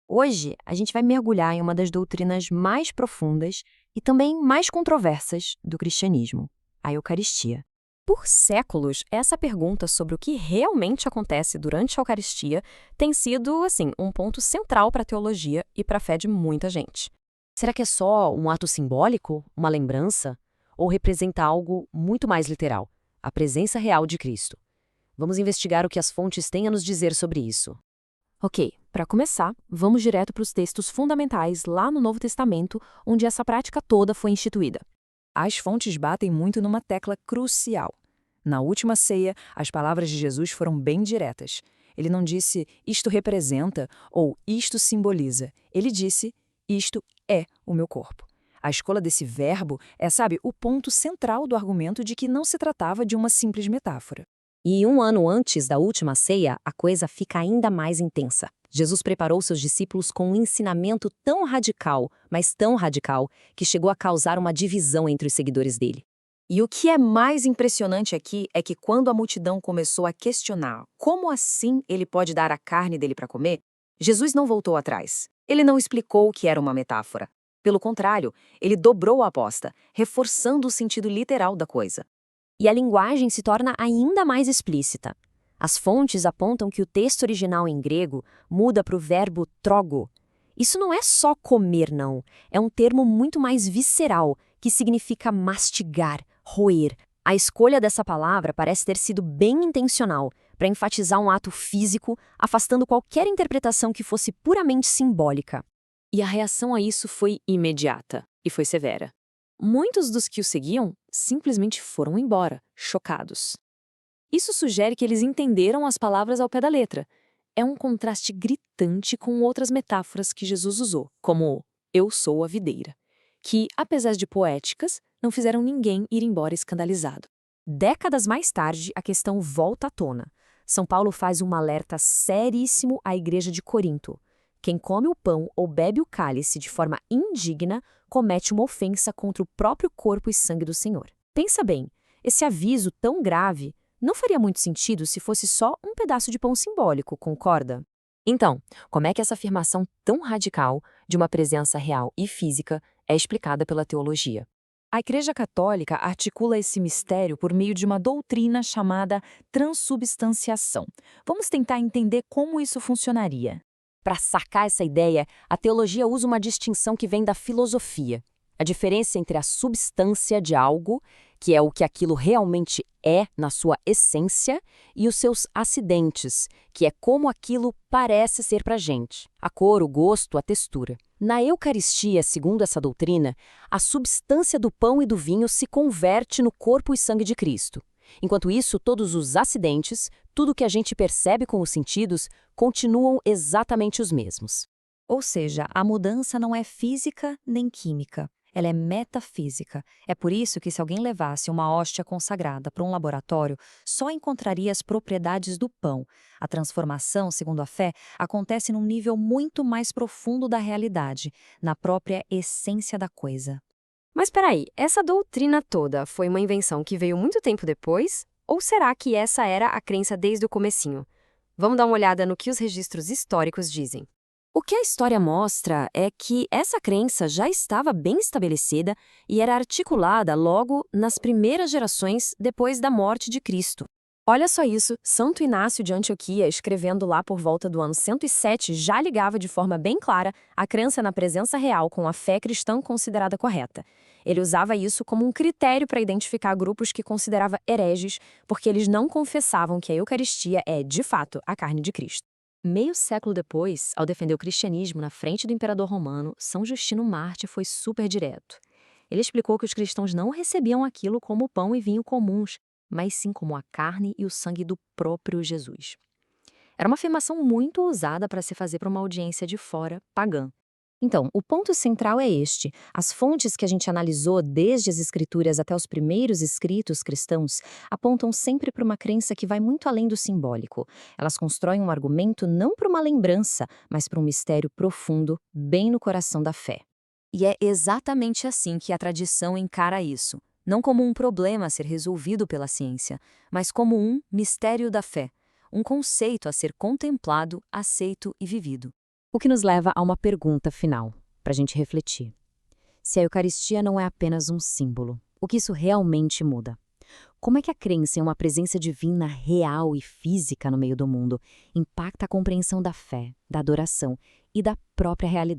Hoje, a gente vai mergulhar em uma das doutrinas mais profundas e também mais controversas do cristianismo, a Eucaristia. Por séculos, essa pergunta sobre o que realmente acontece durante a Eucaristia tem sido, um ponto central para a teologia e para a fé de muita gente. Será que é só um ato simbólico, uma lembrança? Ou representa algo muito mais literal, a presença real de Cristo? Vamos investigar o que as fontes têm a nos dizer sobre isso. Ok, para começar, vamos direto para os textos fundamentais lá no Novo Testamento, onde essa prática toda foi instituída. As fontes batem muito numa tecla crucial. Na última ceia, as palavras de Jesus foram bem diretas. Ele não disse isto representa ou isto simboliza. Ele disse isto é o meu corpo. A escolha desse verbo é, o ponto central do argumento de que não se tratava de uma simples metáfora. E um ano antes da última ceia, a coisa fica ainda mais intensa. Jesus preparou seus discípulos com um ensinamento tão radical, mas tão radical, que chegou a causar uma divisão entre os seguidores dele. E o que é mais impressionante aqui é que quando a multidão começou a questionar como assim ele pode dar a carne dele para comer, Jesus não voltou atrás. Ele não explicou que era uma metáfora. Pelo contrário, ele dobrou a aposta, reforçando o sentido literal da coisa. E a linguagem se torna ainda mais explícita. As fontes apontam que o texto original em grego muda para o verbo trogo. Isso não é só comer, não. É um termo muito mais visceral, que significa mastigar, roer. A escolha dessa palavra parece ter sido bem intencional, para enfatizar um ato físico, afastando qualquer interpretação que fosse puramente simbólica. E a reação a isso foi imediata e foi severa. Muitos dos que o seguiam simplesmente foram embora, chocados. Isso sugere que eles entenderam as palavras ao pé da letra. É um contraste gritante com outras metáforas que Jesus usou, como "eu sou a videira", que, apesar de poéticas, não fizeram ninguém ir embora escandalizado. Décadas mais tarde, a questão volta à tona. São Paulo faz um alerta seríssimo à igreja de Corinto. Quem come o pão ou bebe o cálice de forma indigna comete uma ofensa contra o próprio corpo e sangue do Senhor. Pensa bem, esse aviso tão grave não faria muito sentido se fosse só um pedaço de pão simbólico, concorda? Então, como é que essa afirmação tão radical de uma presença real e física é explicada pela teologia? A Igreja Católica articula esse mistério por meio de uma doutrina chamada transubstanciação. Vamos tentar entender como isso funcionaria. Para sacar essa ideia, a teologia usa uma distinção que vem da filosofia. A diferença entre a substância de algo, que é o que aquilo realmente é na sua essência, e os seus acidentes, que é como aquilo parece ser para a gente. A cor, o gosto, a textura. Na Eucaristia, segundo essa doutrina, a substância do pão e do vinho se converte no corpo e sangue de Cristo. Enquanto isso, todos os acidentes, tudo que a gente percebe com os sentidos, continuam exatamente os mesmos. Ou seja, a mudança não é física nem química, ela é metafísica. É por isso que se alguém levasse uma hóstia consagrada para um laboratório, só encontraria as propriedades do pão. A transformação, segundo a fé, acontece num nível muito mais profundo da realidade, na própria essência da coisa. Mas peraí, essa doutrina toda foi uma invenção que veio muito tempo depois? Ou será que essa era a crença desde o comecinho? Vamos dar uma olhada no que os registros históricos dizem. O que a história mostra é que essa crença já estava bem estabelecida e era articulada logo nas primeiras gerações depois da morte de Cristo. Olha só isso, Santo Inácio de Antioquia, escrevendo lá por volta do ano 107, já ligava de forma bem clara a crença na presença real com a fé cristã considerada correta. Ele usava isso como um critério para identificar grupos que considerava hereges, porque eles não confessavam que a Eucaristia é, de fato, a carne de Cristo. Meio século depois, ao defender o cristianismo na frente do imperador romano, São Justino Mártir foi super direto. Ele explicou que os cristãos não recebiam aquilo como pão e vinho comuns, mas sim como a carne e o sangue do próprio Jesus. Era uma afirmação muito ousada para se fazer para uma audiência de fora, pagã. Então, o ponto central é este. As fontes que a gente analisou desde as escrituras até os primeiros escritos cristãos apontam sempre para uma crença que vai muito além do simbólico. Elas constroem um argumento não para uma lembrança, mas para um mistério profundo, bem no coração da fé. E é exatamente assim que a tradição encara isso. Não como um problema a ser resolvido pela ciência, mas como um mistério da fé, um conceito a ser contemplado, aceito e vivido. O que nos leva a uma pergunta final, para a gente refletir. Se a Eucaristia não é apenas um símbolo, o que isso realmente muda? Como é que a crença em uma presença divina real e física no meio do mundo impacta a compreensão da fé, da adoração e da própria realidade?